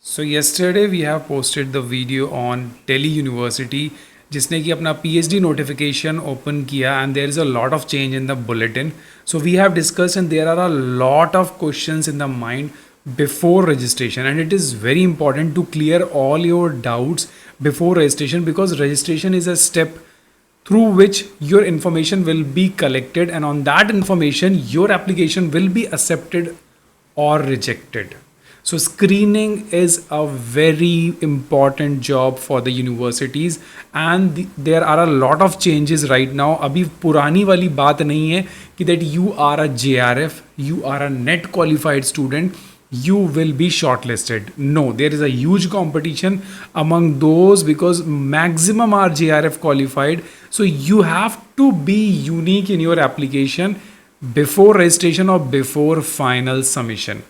So yesterday we have posted the video on Delhi University जिसने कि अपना PhD notification open किया and there is a lot of change in the bulletin. So we have discussed and there are a lot of questions in the mind before registration, and it is very important to clear all your doubts before registration, because registration is a step through which your information will be collected, and on that information your application will be accepted or rejected. So screening is a very important job for the universities, and there are a lot of changes right now. अभी पुरानी वाली बात नहीं है कि that you are a JRF, you are a net qualified student, you will be shortlisted. No, there is a huge competition among those because maximum are JRF qualified. So you have to be unique in your application before registration or before final submission.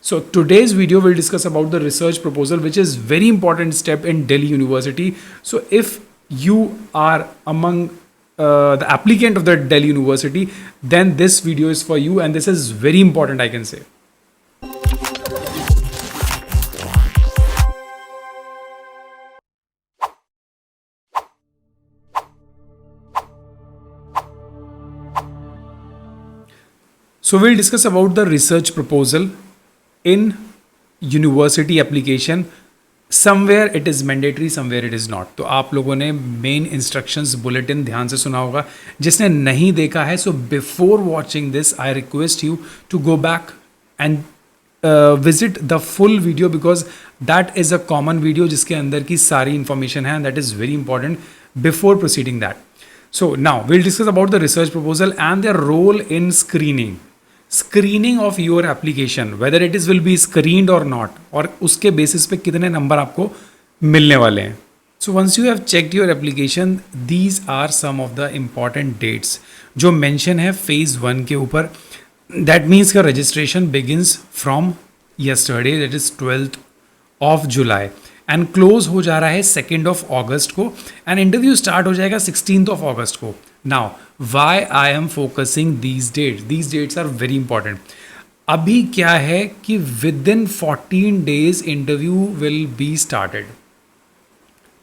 So today's video will discuss about the research proposal, which is very important step in Delhi University. So if you are among the applicant of the Delhi University, then this video is for you, and this is very important, I can say. So we'll discuss about the research proposal in university application. Somewhere it is mandatory, somewhere it is not. तो आप लोगों ने main instructions bulletin ध्यान से सुना होगा. जिसने नहीं देखा है, so before watching this I request you to go back and visit the full video, because that is a common video जिसके अंदर की सारी इंफॉर्मेशन है, and that is very important before proceeding that. So now we'll discuss about the research proposal and their role in screening of your application, whether it is will be screened or not, और उसके basis पे कितने number आपको मिलने वाले हैं. So once you have checked your application, these are some of the important dates जो mention है phase 1 के ऊपर. That means का registration begins from yesterday, that is 12th of July, and close हो जा रहा है 2nd of August को, एंड इंटरव्यू स्टार्ट हो जाएगा 16th of August को. Now why I am focusing these dates are very important. अभी क्या है कि within 14 days interview will be started.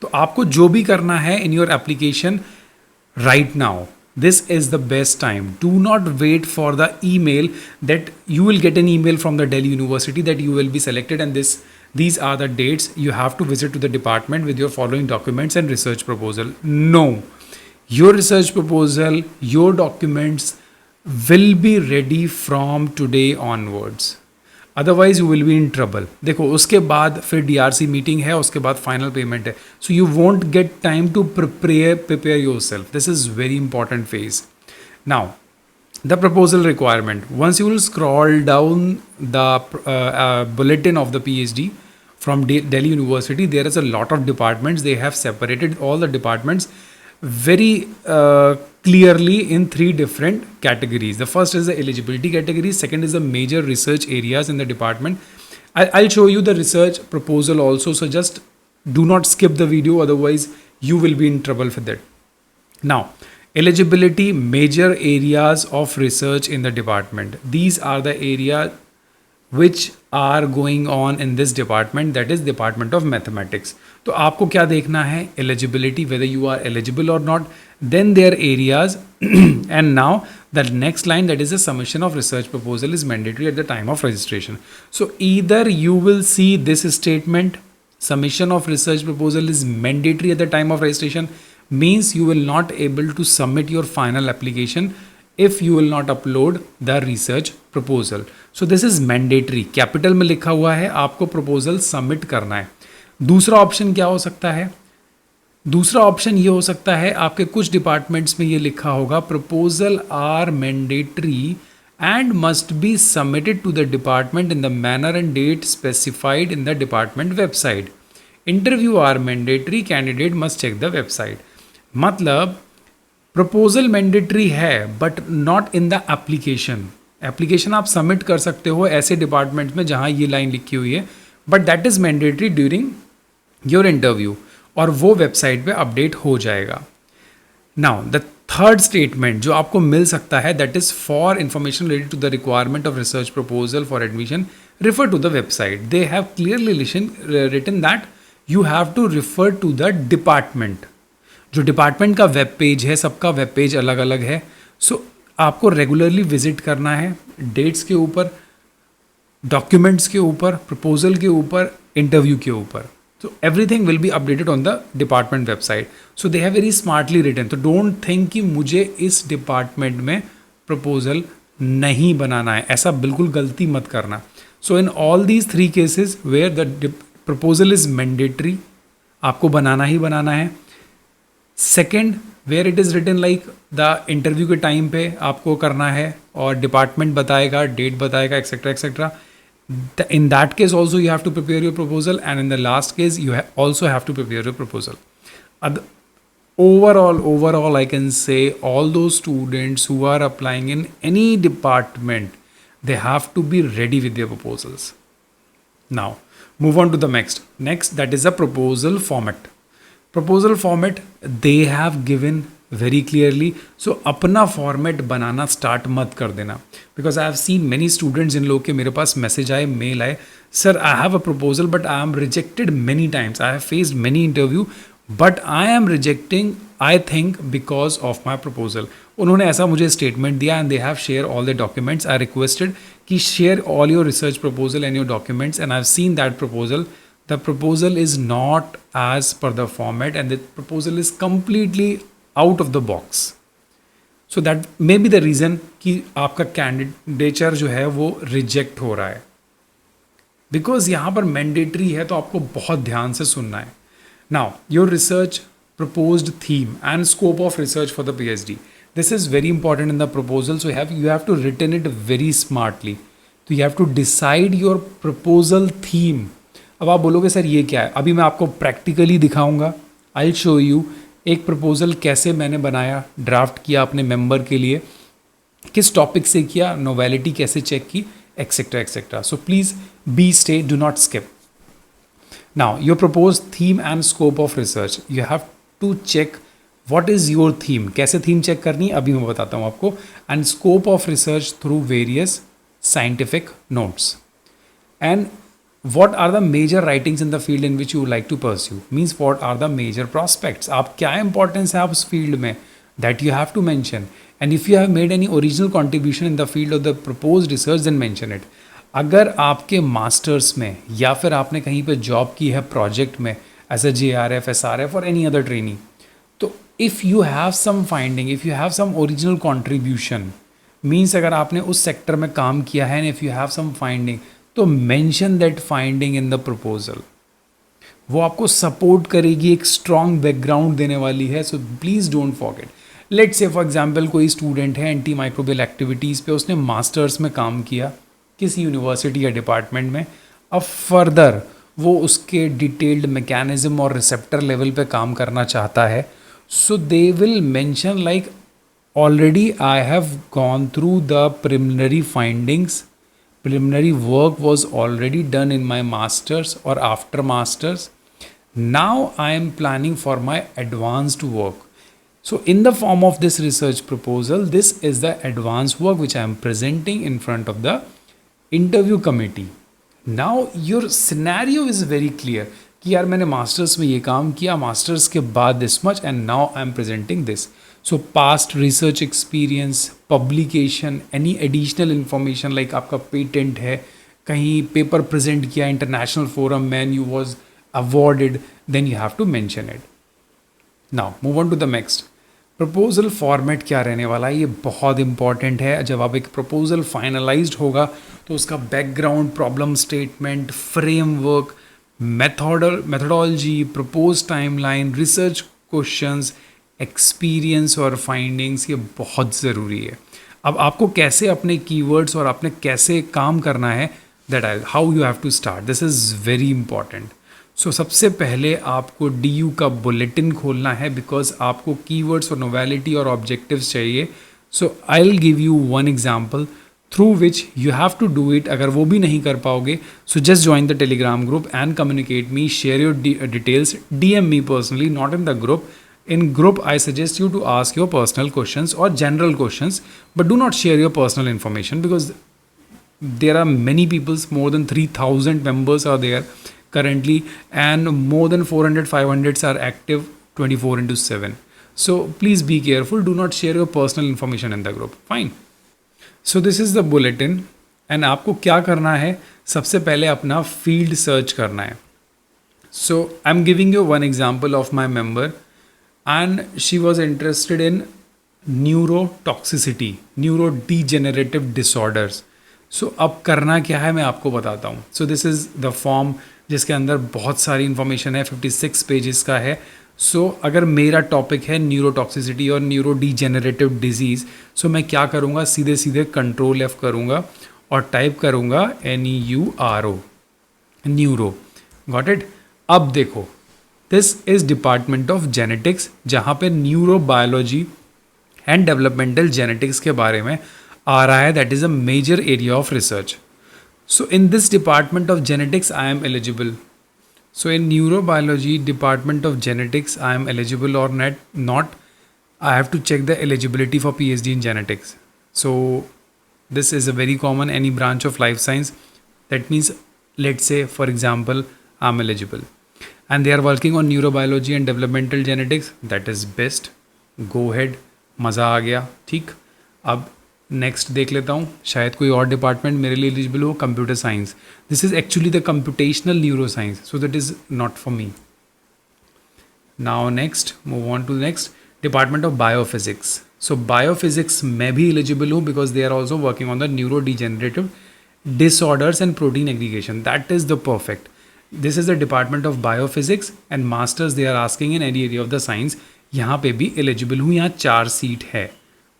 तो आपको जो भी करना है in your application right now, this is the best time. Do not wait for the email that you will get an email from the Delhi University that you will be selected, and these are the dates you have to visit to the department with your following documents and research proposal. No, your research proposal, your documents will be ready from today onwards. Otherwise you will be in trouble. देखो उसके बाद फिर DRC meeting है, उसके बाद final payment है, so you won't get time to prepare yourself. This is very important phase. Now the proposal requirement, once you will scroll down the bulletin of the PhD from Delhi University, there is a lot of departments. They have separated all the departments very clearly in 3 different categories. The first is the eligibility category, second is the major research areas in the department. I'll show you the research proposal also, so just do not skip the video, otherwise you will be in trouble with it. Now, eligibility, major areas of research in the department. These are the areas which are going on in this department, that is Department of Mathematics. तो आपको क्या देखना है? Eligibility, whether you are eligible or not, then their areas and now the next line, that is the submission of research proposal is mandatory at the time of registration. So either you will see this statement, submission of research proposal is mandatory at the time of registration, means you will not able to submit your final application if you will not upload the research proposal. So this is mandatory, capital में लिखा हुआ है, आपको proposal submit करना है. दूसरा option क्या हो सकता है? दूसरा ऑप्शन ये हो सकता है, आपके कुछ डिपार्टमेंट्स में ये लिखा होगा proposal are mandatory and must be submitted to the department in the manner and date specified in the department website. Interview are mandatory, candidate must check the website. मतलब प्रपोजल मैंडेटरी है but not in the application. Application आप submit कर सकते हो ऐसे departments में जहाँ ये लाइन लिखी हुई है, but that is mandatory during your interview, और वो वेबसाइट पे अपडेट हो जाएगा. नाउ द थर्ड स्टेटमेंट जो आपको मिल सकता है, that is for information related to the requirement of research proposal for admission, refer to the website. They have clearly written that you have to refer to the department. जो department का web page है, सबका web page अलग अलग है. सो आपको regularly visit करना है डेट्स के ऊपर, डॉक्यूमेंट्स के ऊपर, प्रपोजल के ऊपर, इंटरव्यू के ऊपर. So everything will be updated on the department website. So they have very smartly written. So don't think कि मुझे इस डिपार्टमेंट में प्रपोजल नहीं बनाना है, ऐसा बिल्कुल गलती मत करना. So in all these three cases where the proposal is mandatory, आपको बनाना ही बनाना है. Second, where it is written like the interview के टाइम पे आपको करना है और डिपार्टमेंट बताएगा, डेट बताएगा, etcetera etcetera. In that case also you have to prepare your proposal, and in the last case you also have to prepare your proposal. Overall I can say all those students who are applying in any department, they have to be ready with their proposals. Now move on to the next, that is a proposal format. Proposal format they have given very clearly. So अपना format बनाना start मत कर देना, because I have seen many students, इन लोग के मेरे पास मैसेज आए, मेल आए, sir I have a proposal but I am rejected many times, I have faced many interview but I am rejecting, I think because of my proposal. उन्होंने ऐसा मुझे स्टेटमेंट दिया and they have share all the documents. I requested कि share all your research proposal and your documents, and I have seen that proposal. The proposal is not as per the format and the proposal is completely out of the box. So that may be the reason कि आपका candidature जो है वो reject हो रहा है, because यहाँ पर मैंडेटरी है, तो आपको बहुत ध्यान से सुनना है. Now your research proposed theme and scope of research for the PhD. This is very important in the proposal, so you have to written it very smartly. So you have to decide your proposal theme. अब आप बोलोगे sir ये क्या है, अभी मैं आपको practically दिखाऊंगा. आई शो यू एक प्रपोजल कैसे मैंने बनाया, ड्राफ्ट किया अपने मेंबर के लिए, किस टॉपिक से किया, नोवेलिटी कैसे चेक की, etcetera etcetera. So please be stay, do not skip. Now your propose theme and scope of research, you have to check what is your theme. कैसे थीम चेक करनी अभी मैं बताता हूँ आपको. And scope of research through various scientific notes. And what are the major writings in the field in which you would like to pursue, means what are the major prospects, आप क्या importance है आप उस field में, that you have to mention. And if you have made any original contribution in the field of the proposed research, then mention it. अगर आपके masters में या फिर आपने कहीं पे जॉब की है प्रोजेक्ट में एज अ JRF, SRF और एनी अदर ट्रेनिंग, तो if you have some finding, if you have some original contribution, means अगर आपने उस सेक्टर में काम किया है and if you have some finding, तो mention that finding in the proposal. वो आपको सपोर्ट करेगी, एक स्ट्रॉन्ग बैकग्राउंड देने वाली है. So please don't forget. Let's say for example कोई स्टूडेंट है एंटी माइक्रोबियल एक्टिविटीज़ पे, उसने मास्टर्स में काम किया किसी यूनिवर्सिटी या डिपार्टमेंट में, अब फर्दर वो उसके डिटेल्ड मैकेनिज्म और रिसेप्टर लेवल पे काम करना चाहता है. So they will mention like already I have gone through the preliminary findings, preliminary work was already done in my masters or after masters. Now I am planning for my advanced work. So in the form of this research proposal, this is the advanced work which I am presenting in front of the interview committee. Now your scenario is very clear कि यार मैंने masters में ये काम किया, masters के बाद this much, and now I am presenting this. So past research experience, publication, any additional information like आपका पेटेंट है, कहीं पेपर प्रेजेंट किया इंटरनेशनल फोरम में and you was awarded, then you have to mention it. Now move on to the next. Proposal format क्या रहने वाला है, ये बहुत इंपॉर्टेंट है. जब आप एक प्रपोजल फाइनलाइज्ड होगा तो उसका background, problem statement, framework, methodology, propose timeline, research questions, experience और फाइंडिंग्स, ये बहुत ज़रूरी है. अब आपको कैसे अपने कीवर्ड्स और आपने कैसे काम करना है, that I how you have to start, this is very important. So सबसे पहले आपको DU का बुलेटिन खोलना है, बिकॉज आपको कीवर्ड्स और नोवेलिटी और ऑब्जेक्टिव्स चाहिए. So I will give you one example through which you have to do it. अगर वो भी नहीं कर पाओगे, so just join the Telegram group and communicate me, share your details, DM me personally, not in the group. In group, I suggest you to ask your personal questions or general questions, but do not share your personal information, because there are many people's, more than 3000 members are there currently, and more than 400 500s are active 24 into 7. So please be careful, do not share your personal information in the group. Fine. So this is the bulletin, and आपको क्या करना है, सबसे पहले अपना field search करना है. So I'm giving you one example of my member, and she was interested in neurotoxicity, neurodegenerative disorders. So अब करना क्या है मैं आपको बताता हूँ. So this is the form जिसके अंदर बहुत सारी इन्फॉर्मेशन है, 56 पेजेस का है. सो अगर मेरा टॉपिक है न्यूरोटॉक्सिसिटी और न्यूरोडीजेनरेटिव डिजीज़, सो मैं क्या करूँगा, सीधे सीधे कंट्रोल F करूँगा और टाइप करूँगा NEURO, न्यूरो. Got it. अब देखो, this is department of genetics, जहाँ पे न्यूरोबायोलॉजी एंड डेवलपमेंटल जेनेटिक्स के बारे में आ रहा है. That is a major area of research. So in this department of genetics, I am eligible. So in neurobiology department of genetics, I am eligible or not. I have to check the eligibility for PhD in genetics. So this is a very common any branch of life science. That means, let's say for example, I'm eligible, and they are working on neurobiology and developmental genetics. That is best. Go ahead. मज़ा आ गया. ठीक. अब next देख लेता हूँ, शायद कोई और डिपार्टमेंट मेरे लिए एलिजिबल हो. Computer science. This is actually the computational neuroscience, so that is not for me. Now next, move on to next department of biophysics. So biophysics मैं भी एलिजिबल हूँ because they are also working on the neurodegenerative disorders and protein aggregation. That is the perfect. This is the department of biophysics and masters they are asking in any area of the science. यहाँ पे भी eligible हूँ. यहाँ 4 seat है.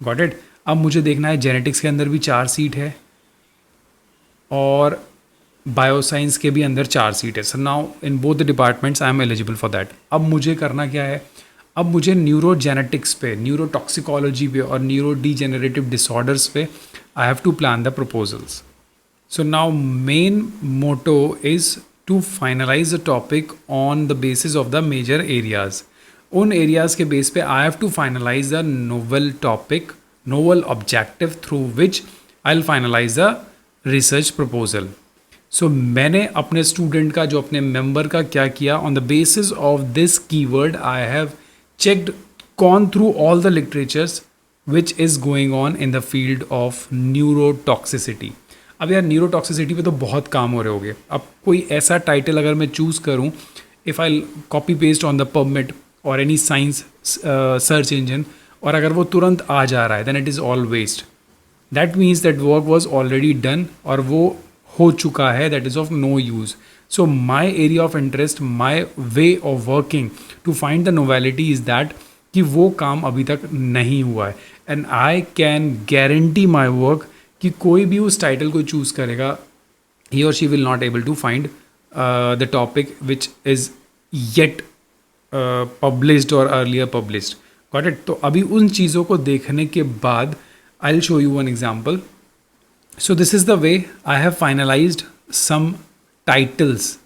Got it. अब मुझे देखना है जेनेटिक्स के अंदर भी 4 सीट है और बायोसाइंस के भी अंदर 4 सीट है. Sir now in both the departments I am eligible for that. अब मुझे करना क्या है, अब मुझे न्यूरोजेनेटिक्स पे, न्यूरोटॉक्सिकोलॉजी पे और न्यूरो डीजेनरेटिव डिसऑर्डर्स पे I have to plan the proposals. So now main motto is to finalize the topic on the basis of the major areas. उन areas के base पे I have to finalize the novel topic, novel objective through which I'll finalize the research proposal. So मैंने अपने student का, जो अपने member का क्या किया, on the basis of this keyword I have checked, gone through all the literatures which is going on in the field of neurotoxicity. अब यार न्यूरोटॉक्सिसिटी पे तो बहुत काम हो रहे होंगे. अब कोई ऐसा टाइटल अगर मैं चूज़ करूँ, if I copy paste on the PubMed और एनी साइंस सर्च इंजन, और अगर वो तुरंत आ जा रहा है, then it is all waste. That means that work was already done और वो हो चुका है. That is of no use. So my area of interest, my way of working to find the novelty is that कि वो काम अभी तक नहीं हुआ है. And I can guarantee my work कि कोई भी उस टाइटल को चूज़ करेगा, ही और she will not able to find the topic which is yet published और अर्लियर पब्लिश्ड. Got it. तो अभी उन चीज़ों को देखने के बाद I will show you one example. So this is the way I have finalized some titles.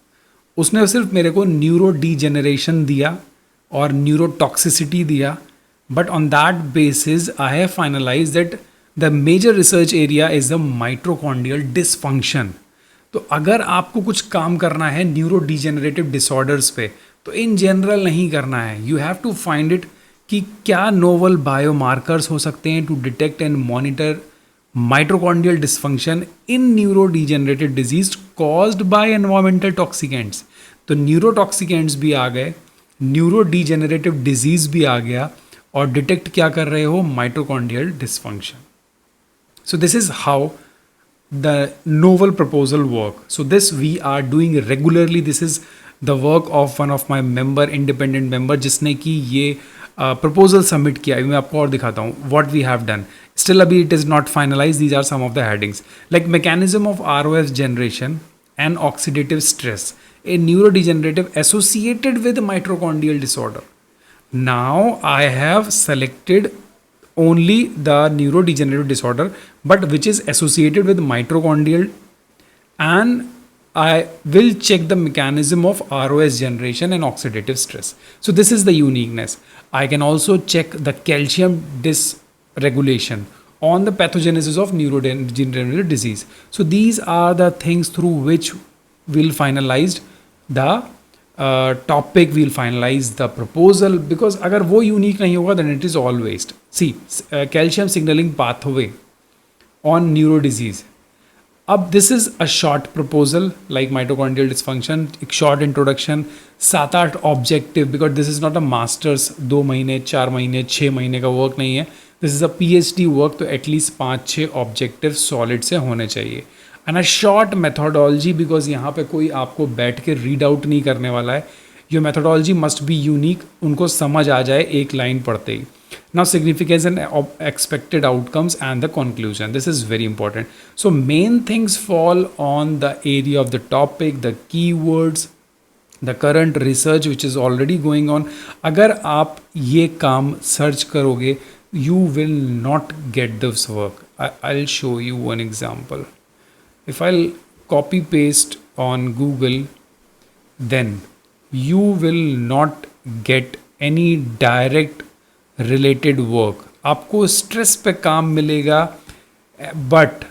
उसने सिर्फ मेरे को न्यूरो डीजेनरेशन दिया और न्यूरोटॉक्सिसिटी दिया, but on that basis I have finalize that the major research area is the mitochondrial dysfunction. तो अगर आपको कुछ काम करना है न्यूरो डीजेनरेटिव डिसऑर्डर्स पे, तो इन जनरल नहीं करना है. You have to find it कि क्या नोवल बायोमार्कर्स हो सकते हैं to detect and monitor mitochondrial dysfunction in neurodegenerative disease caused by environmental toxicants. तो न्यूरोटॉक्सिकेंट्स भी आ गए, न्यूरो डीजेनरेटिव डिजीज भी आ गया, और डिटेक्ट क्या कर रहे हो, mitochondrial dysfunction. So this is how the novel proposal work. So this we are doing regularly. This is the work of one of my member, independent member, जिसने कि ये proposal submit किया. मैं आपको और दिखाता हूँ what we have done. Still अभी it is not finalized. These are some of the headings like mechanism of ROS generation and oxidative stress, a neurodegenerative associated with mitochondrial disorder. Now I have selected only the neurodegenerative disorder, but which is associated with mitochondrial, and I will check the mechanism of ROS generation and oxidative stress. So this is the uniqueness. I can also check the calcium dysregulation on the pathogenesis of neurodegenerative disease. So these are the things through which we'll finalize the topic, we'll finalize the proposal, because अगर वो unique नहीं होगा then it is all waste. See, calcium signaling pathway on neuro disease. अब this is a short proposal like mitochondrial dysfunction, एक short introduction, 7-8 objective, because this is not a masters 2 महीने 4 महीने 6 महीने का वर्क नहीं है, this is a PhD work, तो at least 5-6 objective solid से होने चाहिए. And a short methodology, because यहाँ पे कोई आपको बैठ के रीड आउट नहीं करने वाला है. Your methodology must be unique, उनको समझ आ जाए एक लाइन पढ़ते ही. Now significance and expected outcomes and the conclusion, this is very important. So main things fall on the area of the topic, the keywords, the current research which is already going on. अगर आप ये काम search करोगे you will not get this work. I'll show you one example. If I'll copy paste on Google, then you will not get any direct related work. आपको stress पे काम मिलेगा, but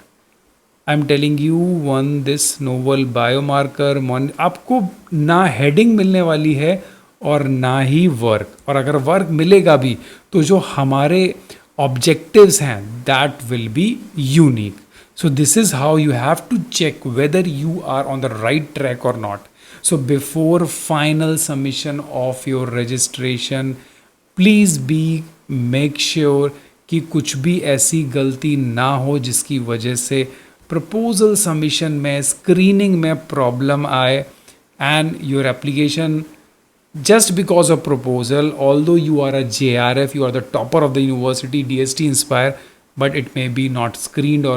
I am telling you one this novel biomarker, आपको ना heading मिलने वाली है और ना ही वर्क. और अगर वर्क मिलेगा भी तो जो हमारे ऑब्जेक्टिव्स हैं that will be unique. So this is how you have to check whether you are on the right track और नॉट. So before final submission of your registration, please be make sure कि कुछ भी ऐसी गलती ना हो जिसकी वजह से प्रपोजल सबमिशन में, स्क्रीनिंग में प्रॉब्लम आए, and your application just because of proposal, although you are a JRF, you are the topper of the university, DST Inspire, but it may be not screened or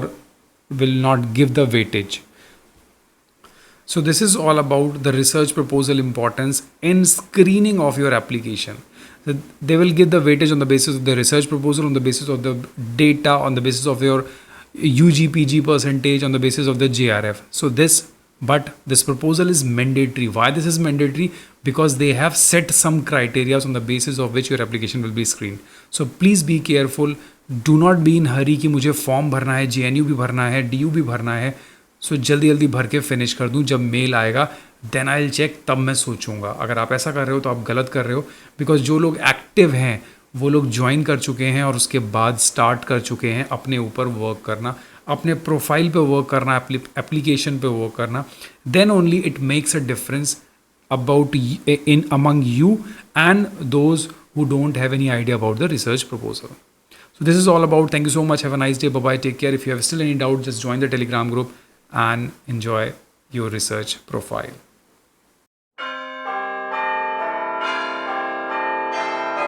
will not give the weightage. So this is all about the research proposal importance in screening of your application. They will give the weightage on the basis of the research proposal, on the basis of the data, on the basis of your UGPG percentage, on the basis of the JRF. So this proposal is mandatory. Why this is mandatory? Because they have set some criteria on the basis of which your application will be screened. So please be careful. Do not be in hurry कि मुझे form भरना है, JNU भी भरना है, DU भी भरना है. सो जल्दी जल्दी भर के फिनिश कर दूँ, जब मेल आएगा देन आई विल चेक, तब मैं सोचूंगा. अगर आप ऐसा कर रहे हो तो आप गलत कर रहे हो, बिकॉज जो लोग एक्टिव हैं वो लोग ज्वाइन कर चुके हैं और उसके बाद स्टार्ट कर चुके हैं अपने ऊपर वर्क करना, अपने प्रोफाइल पे वर्क करना, एप्लीकेशन पे वर्क करना. Then only it makes a difference about in among you and those who don't have any idea about the research proposal. So this is all about. Thank you so much. Have a nice day. Bye bye. Take care. If you have still any doubt, just join the Telegram group and enjoy your research profile.